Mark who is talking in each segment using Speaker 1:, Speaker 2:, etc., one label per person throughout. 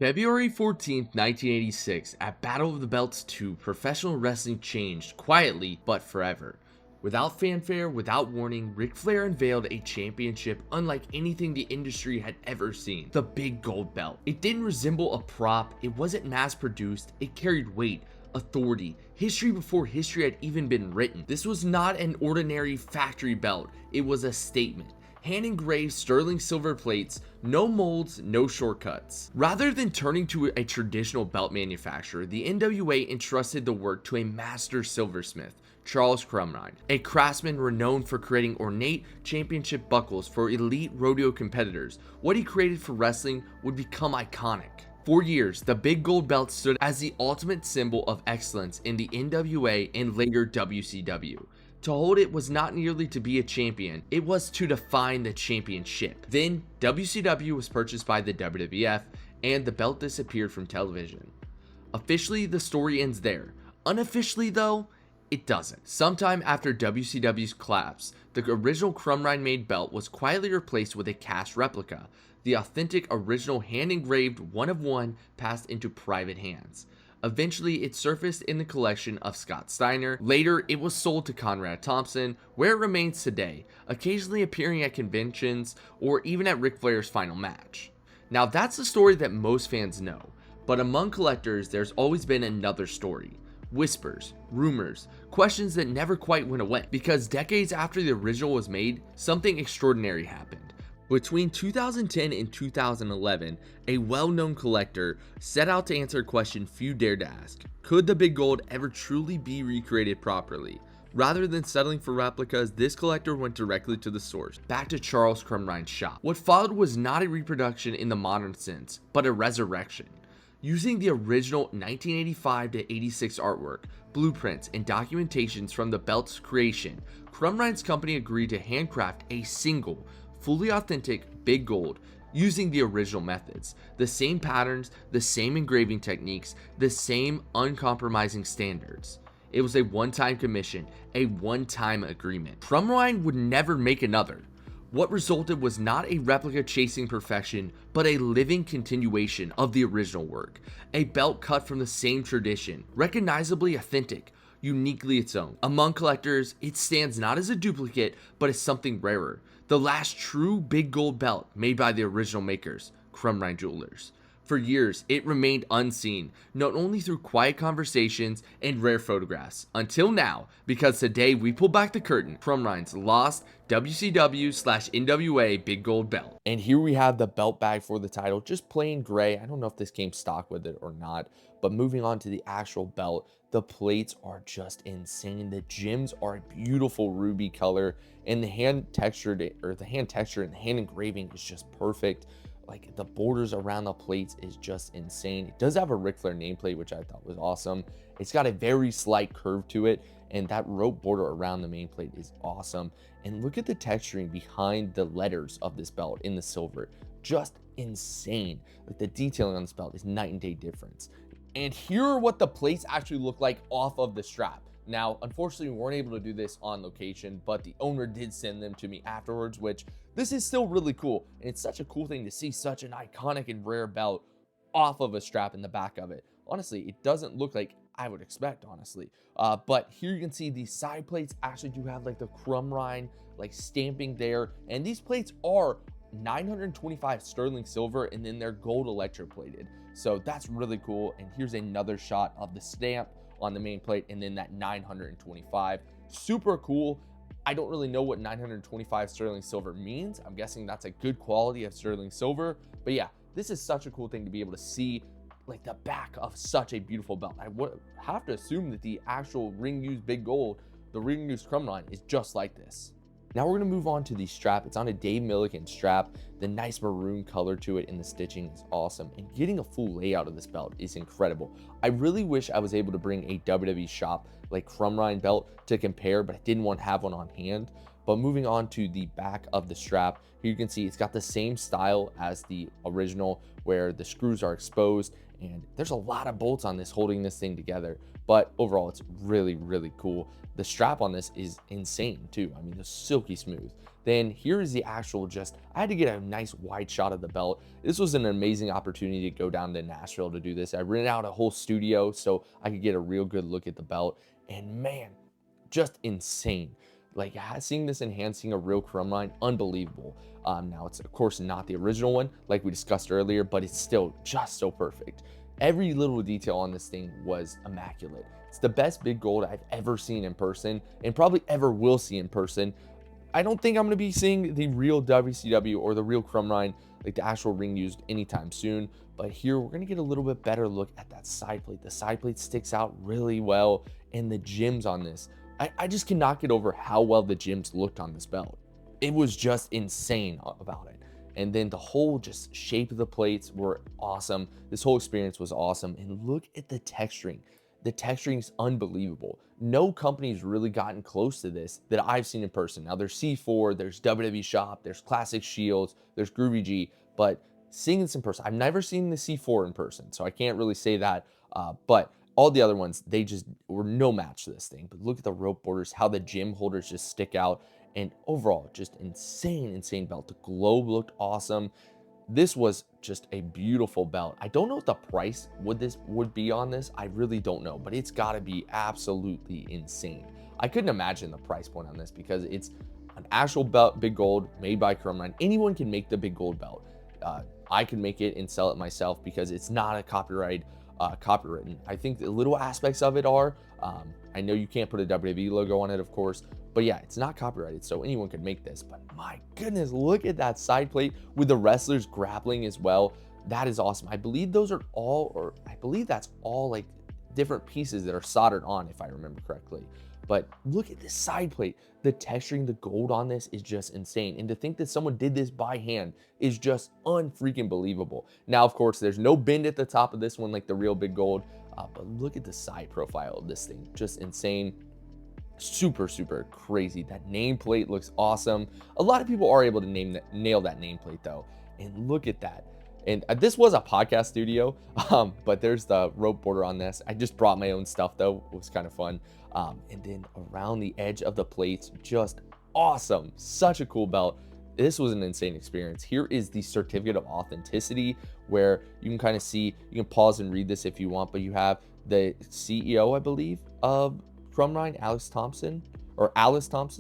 Speaker 1: February 14th, 1986, at Battle of the Belts 2, professional wrestling changed quietly but forever. Without fanfare, without warning, Ric Flair unveiled a championship unlike anything the industry had ever seen. The big gold belt. It didn't resemble a prop, it wasn't mass produced, it carried weight, authority, history before history had even been written. This was not an ordinary factory belt, it was a statement. Hand engraved sterling silver plates, no molds, no shortcuts. Rather than turning to a traditional belt manufacturer, the NWA entrusted the work to a master silversmith, Charles Crumrine, a craftsman renowned for creating ornate championship buckles for elite rodeo competitors. What he created for wrestling would become iconic. For years, the big gold belt stood as the ultimate symbol of excellence in the NWA and later WCW. To hold it was not merely to be a champion, it was to define the championship. Then, WCW was purchased by the WWF, and the belt disappeared from television. Officially, the story ends there. Unofficially, though, it doesn't. Sometime after WCW's collapse, the original Crumrine made belt was quietly replaced with a cast replica. The authentic original hand-engraved one of one passed into private hands. Eventually, it surfaced in the collection of Scott Steiner. Later, it was sold to Conrad Thompson, where it remains today, occasionally appearing at conventions or even at Ric Flair's final match. Now, that's the story that most fans know, but among collectors, there's always been another story. Whispers, rumors, questions that never quite went away, because decades after the original was made, something extraordinary happened. Between 2010 and 2011, a well-known collector set out to answer a question few dared to ask. Could the big gold ever truly be recreated properly? Rather than settling for replicas, this collector went directly to the source, back to Charles Crumrine's shop. What followed was not a reproduction in the modern sense, but a resurrection. Using the original 1985 to 86 artwork, blueprints, and documentations from the belt's creation, Crumrine's company agreed to handcraft a single, fully authentic big gold using the original methods, the same patterns, the same engraving techniques, the same uncompromising standards. It was a one-time commission, a one-time agreement. Crumrine would never make another. What resulted was not a replica chasing perfection, but a living continuation of the original work. A belt cut from the same tradition, recognizably authentic, uniquely its own. Among collectors, it stands not as a duplicate, but as something rarer. The last true big gold belt made by the original makers, Crumrine Jewelers. For years, it remained unseen, not only through quiet conversations and rare photographs, until now, because today we pull back the curtain, Crumrine's lost WCW/NWA big gold belt. And here we have the belt bag for the title, just plain gray. I don't know if this came stock with it or not, but moving on to the actual belt, the plates are just insane. The gems are a beautiful ruby color, and the hand texture and the hand engraving is just perfect. Like, the borders around the plates is just insane. It does have a Ric Flair nameplate, which I thought was awesome. It's got a very slight curve to it, and that rope border around the main plate is awesome. And look at the texturing behind the letters of this belt in the silver. Just insane. Like, the detailing on this belt is night and day difference. And here are what the plates actually look like off of the strap. Now, unfortunately, we weren't able to do this on location, but the owner did send them to me afterwards, which this is still really cool. And it's such a cool thing to see such an iconic and rare belt off of a strap in the back of it. Honestly, it doesn't look like I would expect, honestly. But here you can see the side plates actually do have like the Crumrine like stamping there. And these plates are 925 sterling silver, and then they're gold electroplated. So that's really cool. And here's another shot of the stamp on the main plate, and then that 925. Super cool. I don't really know what 925 sterling silver means. I'm guessing that's a good quality of sterling silver. But yeah, this is such a cool thing to be able to see like the back of such a beautiful belt. I would have to assume that the actual ring used big gold, the ring used Crumrine, is just like this. Now we're going to move on to the strap. It's on a Dave Milliken strap. The nice maroon color to it and the stitching is awesome. And getting a full layout of this belt is incredible. I really wish I was able to bring a WWE shop like Crumrine belt to compare, but I didn't want to have one on hand. But moving on to the back of the strap, here you can see it's got the same style as the original where the screws are exposed, and there's a lot of bolts on this holding this thing together. But overall, it's really, really cool. The strap on this is insane too. I mean, it's silky smooth. Then here is the actual, just, I had to get a nice wide shot of the belt. This was an amazing opportunity to go down to Nashville to do this. I rented out a whole studio so I could get a real good look at the belt. And man, just insane. Like, seeing this enhancing a real Crumrine, unbelievable. Now, it's of course not the original one, like we discussed earlier, but it's still just so perfect. Every little detail on this thing was immaculate. It's the best big gold I've ever seen in person, and probably ever will see in person. I don't think I'm going to be seeing the real WCW or the real Crumrine, like the actual ring used, anytime soon. But here we're going to get a little bit better look at that side plate. The side plate sticks out really well, and the gems on this, I just cannot get over how well the gems looked on this belt. It was just insane about it. And then the whole just shape of the plates were awesome. This whole experience was awesome. And look at the texturing. The texturing is unbelievable. No company's really gotten close to this that I've seen in person. Now, there's C4, there's WWE Shop, there's Classic Shields, there's Groovy G, but seeing this in person, I've never seen the C4 in person, so I can't really say that. But all the other ones, they just were no match to this thing. But look at the rope borders, how the gem holders just stick out, and overall, just insane, insane belt. The globe looked awesome. This was just a beautiful belt. I don't know what the price would be on this. I really don't know, but it's got to be absolutely insane. I couldn't imagine the price point on this because it's an actual belt, big gold, made by Crumrine. Anyone can make the big gold belt. I can make it and sell it myself because it's not a copyrighted. I think the little aspects of it are, I know you can't put a WWE logo on it, of course, but yeah, it's not copyrighted, so anyone could make this. But my goodness, look at that side plate with the wrestlers grappling as well. That is awesome. I believe those are all, or I believe that's all like different pieces that are soldered on, if I remember correctly. But look at this side plate. The texturing, the gold on this is just insane. And to think that someone did this by hand is just unfreaking believable. Now, of course, there's no bend at the top of this one like the real big gold. But look at the side profile of this thing. Just insane. Super, super crazy. That nameplate looks awesome. A lot of people are able to nail that nameplate though. And look at that. And this was a podcast studio, but there's the rope border on this. I just brought my own stuff though. It was kind of fun. And then around the edge of the plates, just awesome. Such a cool belt. This was an insane experience. Here is the certificate of authenticity where you can kind of see, you can pause and read this if you want, but you have the CEO, I believe, of Crumrine, Alice Thompson,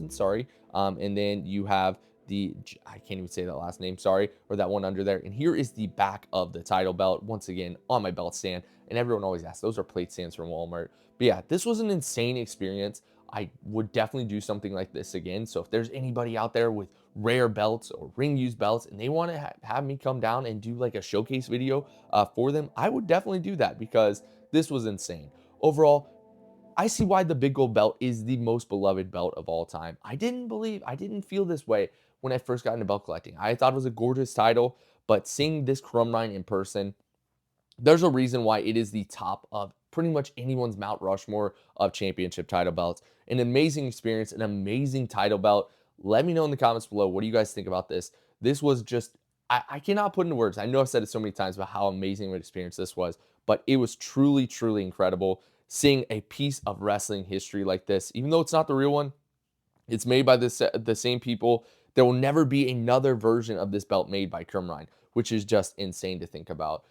Speaker 1: sorry. And then you have I can't even say that last name, sorry, or that one under there. And here is the back of the title belt, once again, on my belt stand. And everyone always asks, those are plate stands from Walmart. But yeah, this was an insane experience. I would definitely do something like this again. So if there's anybody out there with rare belts or ring used belts and they want to have me come down and do like a showcase video for them, I would definitely do that because this was insane. Overall, I see why the big gold belt is the most beloved belt of all time. I didn't feel this way when I first got into belt collecting. I thought it was a gorgeous title, but seeing this Crumrine in person, there's a reason why it is the top of pretty much anyone's Mount Rushmore of championship title belts. An amazing experience, an amazing title belt. Let me know in the comments below, what do you guys think about this? This was just, I cannot put into words. I know I've said it so many times about how amazing of an experience this was, but it was truly, truly incredible seeing a piece of wrestling history like this. Even though it's not the real one, it's made by the same people. There will never be another version of this belt made by Crumrine, which is just insane to think about.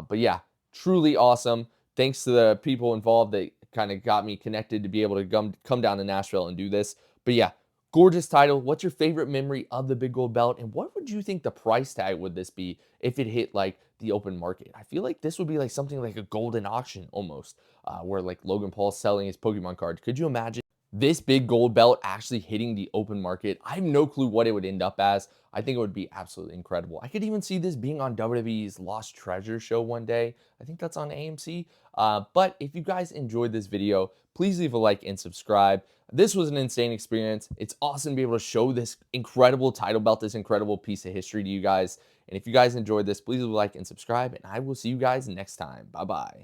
Speaker 1: But yeah, truly awesome. Thanks to the people involved that kind of got me connected to be able to come down to Nashville and do this. But yeah, gorgeous title. What's your favorite memory of the big gold belt? And what would you think the price tag would this be if it hit like the open market? I feel like this would be like something like a golden auction almost, where like Logan Paul's selling his Pokemon cards. Could you imagine this big gold belt actually hitting the open market? I have no clue what it would end up as. I think it would be absolutely incredible. I could even see this being on WWE's Lost Treasure show one day. I think that's on AMC. But if you guys enjoyed this video, please leave a like and subscribe. This was an insane experience. It's awesome to be able to show this incredible title belt, this incredible piece of history to you guys. And if you guys enjoyed this, please leave a like and subscribe, and I will see you guys next time. Bye-bye.